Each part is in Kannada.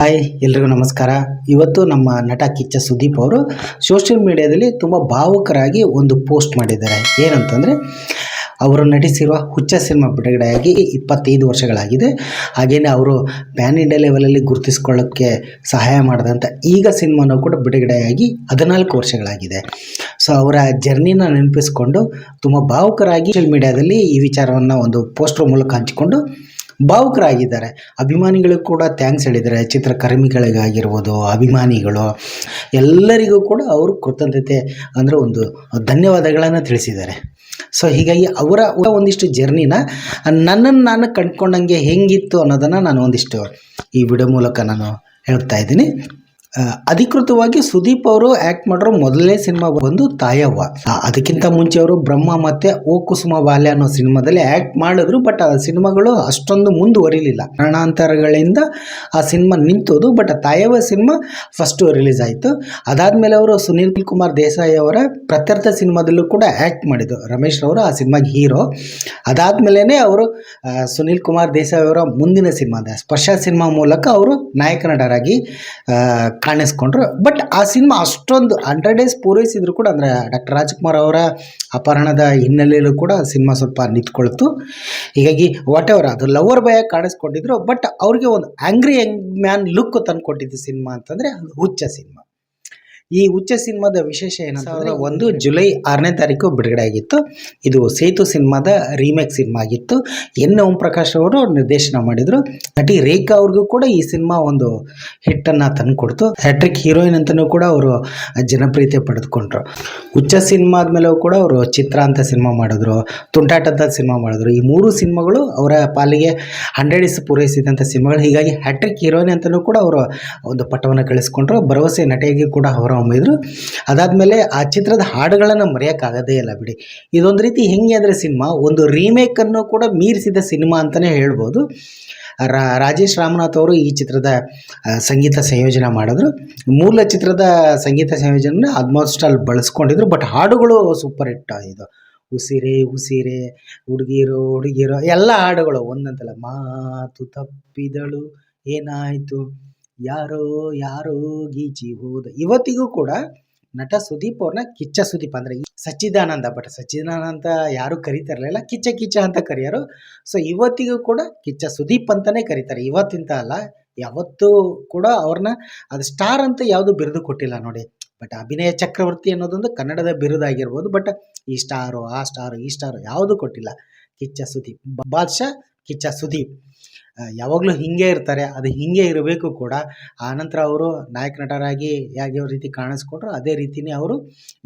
ಹಾಯ್ ಎಲ್ರಿಗೂ ನಮಸ್ಕಾರ. ಇವತ್ತು ನಮ್ಮ ನಟ ಕಿಚ್ಚ ಸುದೀಪ್ ಅವರು ಸೋಷಿಯಲ್ ಮೀಡಿಯಾದಲ್ಲಿ ತುಂಬ ಭಾವುಕರಾಗಿ ಒಂದು ಪೋಸ್ಟ್ ಮಾಡಿದ್ದಾರೆ. ಏನಂತಂದರೆ, ಅವರು ನಟಿಸಿರುವ ಹುಚ್ಚ ಸಿನಿಮಾ ಬಿಡುಗಡೆಯಾಗಿ 25 ವರ್ಷಗಳಾಗಿದೆ. ಹಾಗೆಯೇ ಅವರು ಪ್ಯಾನ್ ಇಂಡಿಯಾ ಲೆವೆಲಲ್ಲಿ ಗುರುತಿಸ್ಕೊಳ್ಳೋಕ್ಕೆ ಸಹಾಯ ಮಾಡಿದಂಥ ಈಗ ಸಿನಿಮಾನೂ ಕೂಡ ಬಿಡುಗಡೆಯಾಗಿ 14 ವರ್ಷಗಳಾಗಿದೆ. ಸೊ ಅವರ ಜರ್ನಿನ ನೆನಪಿಸ್ಕೊಂಡು ತುಂಬ ಭಾವುಕರಾಗಿ ಸೋಷಿಯಲ್ ಮೀಡಿಯಾದಲ್ಲಿ ಈ ವಿಚಾರವನ್ನು ಒಂದು ಪೋಸ್ಟರ್ ಮೂಲಕ ಹಂಚಿಕೊಂಡು ಭಾವುಕರಾಗಿದ್ದಾರೆ. ಅಭಿಮಾನಿಗಳು ಕೂಡ ಥ್ಯಾಂಕ್ಸ್ ಹೇಳಿದ್ದಾರೆ. ಚಿತ್ರಕರ್ಮಿಗಳಿಗಾಗಿರ್ಬೋದು, ಅಭಿಮಾನಿಗಳು ಎಲ್ಲರಿಗೂ ಕೂಡ ಅವರು ಕೃತಜ್ಞತೆ ಅಂದರೆ ಒಂದು ಧನ್ಯವಾದಗಳನ್ನು ತಿಳಿಸಿದ್ದಾರೆ. ಸೊ ಹೀಗಾಗಿ ಅವರ ಒಂದಿಷ್ಟು ಜರ್ನಿನ ನನ್ನನ್ನು ನಾನು ಕಂಡುಕೊಂಡಂಗೆ ಹೆಂಗಿತ್ತು ಅನ್ನೋದನ್ನು ನಾನು ಒಂದಿಷ್ಟು ಈ ವಿಡಿಯೋ ಮೂಲಕ ನಾನು ಹೇಳ್ತಾ ಇದ್ದೀನಿ. ಅಧಿಕೃತವಾಗಿ ಸುದೀಪ್ ಅವರು ಆ್ಯಕ್ಟ್ ಮಾಡಿರೋ ಮೊದಲನೇ ಸಿನಿಮಾ ಬಂದು ತಾಯವ್ವ. ಅದಕ್ಕಿಂತ ಮುಂಚೆ ಅವರು ಬ್ರಹ್ಮ ಮತ್ತು ಓ ಕುಸುಮ ಬಾಲ್ಯ ಅನ್ನೋ ಸಿನಿಮಾದಲ್ಲಿ ಆ್ಯಕ್ಟ್ ಮಾಡಿದ್ರು. ಬಟ್ ಆ ಸಿನಿಮಾಗಳು ಅಷ್ಟೊಂದು ಮುಂದುವರಿಲಿಲ್ಲ, ಕಾರಣಾಂತರಗಳಿಂದ ಆ ಸಿನಿಮಾ ನಿಂತೋದು. But Tayavva cinema first release ಆಯಿತು. ಅದಾದಮೇಲೆ ಅವರು ಸುನೀಲ್ ಕುಮಾರ್ ದೇಸಾಯಿ ಅವರ ಪ್ರತ್ಯರ್ಥ ಸಿನಿಮಾದಲ್ಲೂ ಕೂಡ ಆ್ಯಕ್ಟ್ ಮಾಡಿದ್ದು. ರಮೇಶ್ ಅವರು ಆ ಸಿನಿಮಾಗೆ ಹೀರೋ. ಅದಾದಮೇಲೆ ಅವರು ಸುನೀಲ್ ಕುಮಾರ್ ದೇಸಾಯಿ ಅವರ ಮುಂದಿನ ಸಿನಿಮಾದ ಸ್ಪರ್ಶ ಸಿನಿಮಾ ಮೂಲಕ ಅವರು ನಾಯಕ ನಟರಾಗಿ ಕಾಣಿಸ್ಕೊಂಡ್ರು. ಬಟ್ ಆ ಸಿನಿಮಾ ಅಷ್ಟೊಂದು 100 ಡೇಸ್ ಪೂರೈಸಿದ್ರು ಕೂಡ, ಅಂದರೆ ಡಾಕ್ಟರ್ ರಾಜ್ಕುಮಾರ್ ಅವರ ಅಪಹರಣದ ಹಿನ್ನೆಲೆಯಲ್ಲೂ ಕೂಡ ಸಿನಿಮಾ ಸ್ವಲ್ಪ ನಿಂತ್ಕೊಳ್ತು. ಹೀಗಾಗಿ ವಾಟ್ ಎವರ್ ಅದು ಲವರ್ ಬಾಯ್ ಕಾಣಿಸ್ಕೊಂಡಿದ್ರು. ಬಟ್ ಅವ್ರಿಗೆ ಒಂದು ಆ್ಯಂಗ್ರಿ ಯಂಗ್ ಮ್ಯಾನ್ ಲುಕ್ ತಂದು ಕೊಟ್ಟಿದ್ದು ಸಿನಿಮಾ ಅಂತಂದರೆ ಅದು ಹುಚ್ಚ ಸಿನಿಮಾ. ಈ ಹುಚ್ಚ ಸಿನಿಮಾದ ವಿಶೇಷ ಏನಂತಂದರೆ, 1 ಜುಲೈ 6ನೇ ತಾರೀಕು ಬಿಡುಗಡೆ ಆಗಿತ್ತು. ಇದು ಸೇತು ಸಿನಿಮಾದ ರೀಮೇಕ್ ಸಿನಿಮಾ ಆಗಿತ್ತು. ಓಂ ಪ್ರಕಾಶ್ ಅವರು ನಿರ್ದೇಶನ ಮಾಡಿದರು. ನಟಿ ರೇಖಾ ಅವ್ರಿಗೂ ಕೂಡ ಈ ಸಿನಿಮಾ ಒಂದು ಹಿಟ್ಟನ್ನು ತಂದುಕೊಡ್ತು. ಹ್ಯಾಟ್ರಿಕ್ ಹೀರೋಯಿನ್ ಅಂತಲೂ ಕೂಡ ಅವರು ಜನಪ್ರಿಯತೆ ಪಡೆದುಕೊಂಡ್ರು. ಹುಚ್ಚ ಸಿನಿಮಾ ಆದಮೇಲೆ ಕೂಡ ಅವರು ಚಿತ್ರ ಅಂತ ಸಿನಿಮಾ ಮಾಡಿದ್ರು, ತುಂಟಾಟ ಅಂತ ಸಿನಿಮಾ ಮಾಡಿದ್ರು. ಈ 3 ಸಿನಿಮಾಗಳು ಅವರ ಪಾಲಿಗೆ 100 ಡೇಸ್ ಪೂರೈಸಿದಂಥ ಸಿನಿಮಾಗಳು. ಹೀಗಾಗಿ ಹ್ಯಾಟ್ರಿಕ್ ಹೀರೋಯಿನ್ ಅಂತಲೂ ಕೂಡ ಅವರು ಒಂದು ಪಟ್ಟವನ್ನು ಗಳಿಸ್ಕೊಂಡ್ರು. ಭರವಸೆ ನಟಿಯಾಗಿ ಕೂಡ ಹೊರ ಹೊಮ್ಮಿದ್ರು. ಅದಾದಮೇಲೆ ಆ ಚಿತ್ರದ ಹಾಡುಗಳನ್ನು ಮರೆಯೋಕ್ಕಾಗೋದೇ ಇಲ್ಲ ಬಿಡಿ. ಇದೊಂದು ರೀತಿ ಹೆಂಗೆ ಅಂದರೆ, ಸಿನಿಮಾ ಒಂದು ರೀಮೇಕನ್ನು ಕೂಡ ಮೀರಿಸಿದ ಸಿನಿಮಾ ಅಂತಲೇ ಹೇಳ್ಬೋದು. ರಾಜೇಶ್ ರಾಮನಾಥ್ ಅವರು ಈ ಚಿತ್ರದ ಸಂಗೀತ ಸಂಯೋಜನೆ ಮಾಡಿದ್ರು. ಮೂಲ ಚಿತ್ರದ ಸಂಗೀತ ಸಂಯೋಜನೆ ಆಲ್ಮೋಸ್ಟ್ ಅಲ್ಲಿ ಬಳಸ್ಕೊಂಡಿದ್ರು. ಬಟ್ ಹಾಡುಗಳು ಸೂಪರ್ ಹಿಟ್. ಇದು ಉಸಿರೇ ಉಸಿರೇ, ಹುಡುಗಿರೋ ಹುಡುಗಿರೋ ಎಲ್ಲ ಹಾಡುಗಳು ಒಂದಂತಲ್ಲ. ಮಾತು ತಪ್ಪಿದಳು, ಏನಾಯಿತು, ಯಾರೋ ಯಾರೋ ಗೀಚಿ ಹೋದ. ಇವತ್ತಿಗೂ ಕೂಡ ನಟ ಸುದೀಪ್ ಅವ್ರನ್ನ ಕಿಚ್ಚ ಸುದೀಪ್ ಅಂದರೆ ಸಚ್ಚಿದಾನಂದ, ಬಟ್ ಸಚ್ಚಿದಾನಂದ ಯಾರು ಕರೀತಿರಲಿಲ್ಲ, ಕಿಚ್ಚ ಕಿಚ್ಚ ಅಂತ ಕರೆಯೋರು. ಸೊ ಇವತ್ತಿಗೂ ಕೂಡ ಕಿಚ್ಚ ಸುದೀಪ್ ಅಂತಲೇ ಕರೀತಾರೆ. ಇವತ್ತಿಂತ ಅಲ್ಲ, ಯಾವತ್ತೂ ಕೂಡ ಅವ್ರನ್ನ ಅದು ಸ್ಟಾರ್ ಅಂತ ಯಾವುದು ಬಿರುದು ಕೊಟ್ಟಿಲ್ಲ ನೋಡಿ. ಬಟ್ ಅಭಿನಯ ಚಕ್ರವರ್ತಿ ಅನ್ನೋದೊಂದು ಕನ್ನಡದ ಬಿರುದಾಗಿರ್ಬೋದು. ಬಟ್ ಈ ಸ್ಟಾರು ಆ ಸ್ಟಾರು ಈ ಸ್ಟಾರು ಯಾವುದೂ ಕೊಟ್ಟಿಲ್ಲ. ಕಿಚ್ಚ ಸುದೀಪ್ ಬಾದ್ಶಾ, ಕಿಚ್ಚ ಸುದೀಪ್ ಯಾವಾಗಲೂ ಹೀಗೆ ಇರ್ತಾರೆ. ಅದು ಹೀಗೆ ಇರಬೇಕು ಕೂಡ. ಆನಂತರ ಅವರು ನಾಯಕ ನಟರಾಗಿ ಯಾವ ರೀತಿ ಕಾಣಿಸ್ಕೊಂಡ್ರು ಅದೇ ರೀತಿಯೇ ಅವರು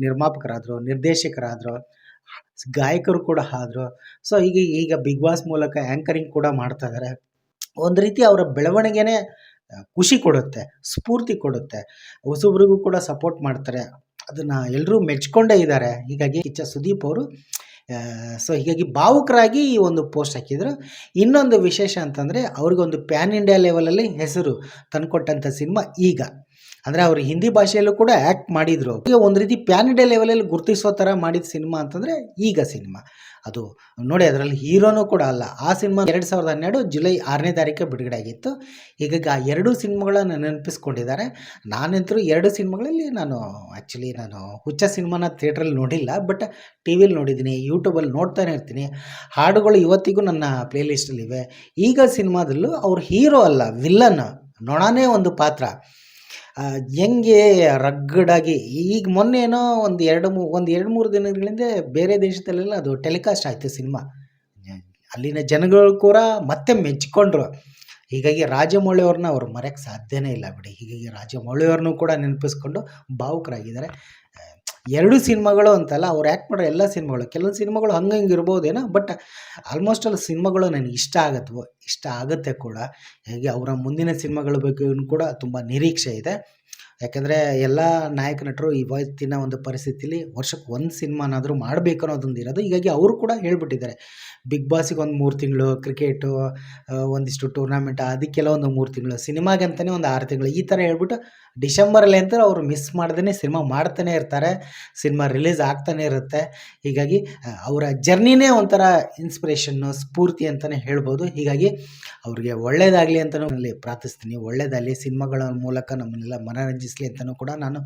ನಿರ್ಮಾಪಕರಾದರು, ನಿರ್ದೇಶಕರಾದರು, ಗಾಯಕರು ಕೂಡ ಆದರು. ಸೊ ಈಗ ಬಿಗ್ ಬಾಸ್ ಮೂಲಕ ಆ್ಯಂಕರಿಂಗ್ ಕೂಡ ಮಾಡ್ತಾ ಇದ್ದಾರೆ. ಒಂದು ರೀತಿ ಅವರ ಬೆಳವಣಿಗೆನೇ ಖುಷಿ ಕೊಡುತ್ತೆ, ಸ್ಫೂರ್ತಿ ಕೊಡುತ್ತೆ. ಹೊಸಬ್ರಿಗೂ ಕೂಡ ಸಪೋರ್ಟ್ ಮಾಡ್ತಾರೆ. ಅದನ್ನು ಎಲ್ಲರೂ ಮೆಚ್ಕೊಂಡೇ ಇದ್ದಾರೆ. ಹೀಗಾಗಿ ಕಿಚ್ಚ ಸುದೀಪ್ ಅವರು ಹೀಗಾಗಿ ಭಾವುಕರಾಗಿ ಈ ಒಂದು ಪೋಸ್ಟ್ ಹಾಕಿದರು. ಇನ್ನೊಂದು ವಿಶೇಷ ಅಂತಂದರೆ, ಅವ್ರಿಗೊಂದು ಪ್ಯಾನ್ ಇಂಡಿಯಾ ಲೆವೆಲಲ್ಲಿ ಹೆಸರು ತಂದುಕೊಟ್ಟಂಥ ಸಿನಿಮಾ ಈಗ. ಅಂದರೆ ಅವರು ಹಿಂದಿ ಭಾಷೆಯಲ್ಲೂ ಕೂಡ ಆ್ಯಕ್ಟ್ ಮಾಡಿದರು. ಈಗ ಒಂದು ರೀತಿ ಪ್ಯಾನ್ ಇಂಡಿಯಾ ಲೆವೆಲಲ್ಲಿ ಗುರುತಿಸೋ ಥರ ಮಾಡಿದ ಸಿನಿಮಾ ಅಂತಂದರೆ ಈಗ ಸಿನಿಮಾ. ಅದು ನೋಡಿ, ಅದರಲ್ಲಿ ಹೀರೋನೂ ಕೂಡ ಅಲ್ಲ. ಆ ಸಿನಿಮಾ 2012 ಜುಲೈ 6ನೇ ತಾರೀಕು ಬಿಡುಗಡೆ ಆಗಿತ್ತು. ಹೀಗಾಗಿ ಆ 2 ಸಿನಿಮಾಗಳನ್ನು ನೆನಪಿಸ್ಕೊಂಡಿದ್ದಾರೆ. ನಾನಂತರೂ 2 ಸಿನಿಮಾಗಳಲ್ಲಿ ನಾನು ಹುಚ್ಚ ಸಿನಿಮಾನ ಥಿಯೇಟ್ರಲ್ಲಿ ನೋಡಿಲ್ಲ. ಬಟ್ ಟಿ ವಿಲಿ ನೋಡಿದ್ದೀನಿ, ಯೂಟ್ಯೂಬಲ್ಲಿ ನೋಡ್ತಾನೆ ಇರ್ತೀನಿ. ಹಾಡುಗಳು ಇವತ್ತಿಗೂ ನನ್ನ ಪ್ಲೇಲಿಸ್ಟಲ್ಲಿವೆ. ಈಗ ಸಿನಿಮಾದಲ್ಲೂ ಅವ್ರು ಹೀರೋ ಅಲ್ಲ, ವಿಲ್ಲನ್, ನೊಣನೇ ಒಂದು ಪಾತ್ರ. ಹೆಂಗೆ ರಗ್ಗಡಾಗಿ ಈಗ ಮೊನ್ನೆನೋ ಒಂದು 2-3 ದಿನಗಳಿಂದ ಬೇರೆ ದೇಶದಲ್ಲೆಲ್ಲ ಅದು ಟೆಲಿಕಾಸ್ಟ್ ಆಯಿತು ಸಿನಿಮಾ. ಅಲ್ಲಿನ ಜನಗಳು ಕೂಡ ಮತ್ತೆ ಮೆಚ್ಚಿಕೊಂಡ್ರು. ಹೀಗಾಗಿ ರಾಜಮೌಳಿ ಅವ್ರನ್ನ ಅವ್ರು ಮರೆಯೋಕ್ಕೆ ಸಾಧ್ಯನೇ ಇಲ್ಲ ಬಿಡಿ. ಹೀಗಾಗಿ ರಾಜಮೌಳಿ ಅವ್ರನ್ನೂ ಕೂಡ ನೆನಪಿಸ್ಕೊಂಡು ಭಾವುಕರಾಗಿದ್ದಾರೆ. 2 ಸಿನಿಮಾಗಳು ಅಂತಲ್ಲ, ಅವ್ರು ಆ್ಯಕ್ಟ್ ಮಾಡೋ ಎಲ್ಲ ಸಿನಿಮಾಗಳು, ಕೆಲವೊಂದು ಸಿನಿಮಾಗಳು ಹಂಗೆ ಇರ್ಬೋದೇನೋ. ಬಟ್ ಆಲ್ಮೋಸ್ಟ್ ಅಲ್ಲಿ ಸಿನಿಮಾಗಳು ನನಗೆ ಇಷ್ಟ ಆಗುತ್ತೆ ಕೂಡ. ಹೇಗೆ ಅವರ ಮುಂದಿನ ಸಿನಿಮಾಗಳ ಬಗ್ಗೆ ಕೂಡ ತುಂಬ ನಿರೀಕ್ಷೆ ಇದೆ. ಯಾಕೆಂದರೆ ಎಲ್ಲ ನಾಯಕ ನಟರು ಇವತ್ತಿನ ಒಂದು ಪರಿಸ್ಥಿತಿಲಿ ವರ್ಷಕ್ಕೆ ಒಂದು ಸಿನಿಮಾನಾದರೂ ಮಾಡಬೇಕು ಅನ್ನೋದೊಂದು ಇರೋದು. ಹೀಗಾಗಿ ಅವರು ಕೂಡ ಹೇಳ್ಬಿಟ್ಟಿದ್ದಾರೆ, ಬಿಗ್ ಬಾಸಿಗೆ ಒಂದು 3 ತಿಂಗಳು, ಕ್ರಿಕೆಟು ಒಂದಿಷ್ಟು ಟೂರ್ನಾಮೆಂಟ್ ಅದಕ್ಕೆಲ್ಲ ಒಂದು 3 ತಿಂಗಳು, ಸಿನಿಮಾಗಂತಲೇ ಒಂದು 6 ತಿಂಗಳು, ಈ ಥರ ಹೇಳ್ಬಿಟ್ಟು ಡಿಸೆಂಬರಲ್ಲಿ ಅಂತ ಅವರು ಮಿಸ್ ಮಾಡ್ದೇ ಸಿನಿಮಾ ಮಾಡ್ತಾನೆ ಇರ್ತಾರೆ. ಸಿನಿಮಾ ರಿಲೀಸ್ ಆಗ್ತಾನೆ ಇರುತ್ತೆ. ಹೀಗಾಗಿ ಅವರ ಜರ್ನಿನೇ ಒಂಥರ ಇನ್ಸ್ಪಿರೇಷನ್ನು, ಸ್ಫೂರ್ತಿ ಅಂತಲೇ ಹೇಳ್ಬೋದು. ಹೀಗಾಗಿ ಅವ್ರಿಗೆ ಒಳ್ಳೆಯದಾಗಲಿ ಅಂತಲೂ ಅಲ್ಲಿ ಪ್ರಾರ್ಥಿಸ್ತೀನಿ. ಒಳ್ಳೆಯದಾಗಲಿ, ಸಿನಿಮಾಗಳ ಮೂಲಕ ನಮ್ಮನ್ನೆಲ್ಲ ಮನರಂಜಿಸಲಿ ಅಂತಲೂ ಕೂಡ ನಾನು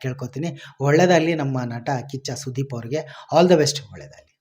ಕೇಳ್ಕೊತೀನಿ. ಒಳ್ಳೆಯದಾಗಲಿ ನಮ್ಮ ನಟ ಕಿಚ್ಚ ಸುದೀಪ್ ಅವ್ರಿಗೆ. All the best. ಒಳ್ಳೆಯದಾಗಲಿ.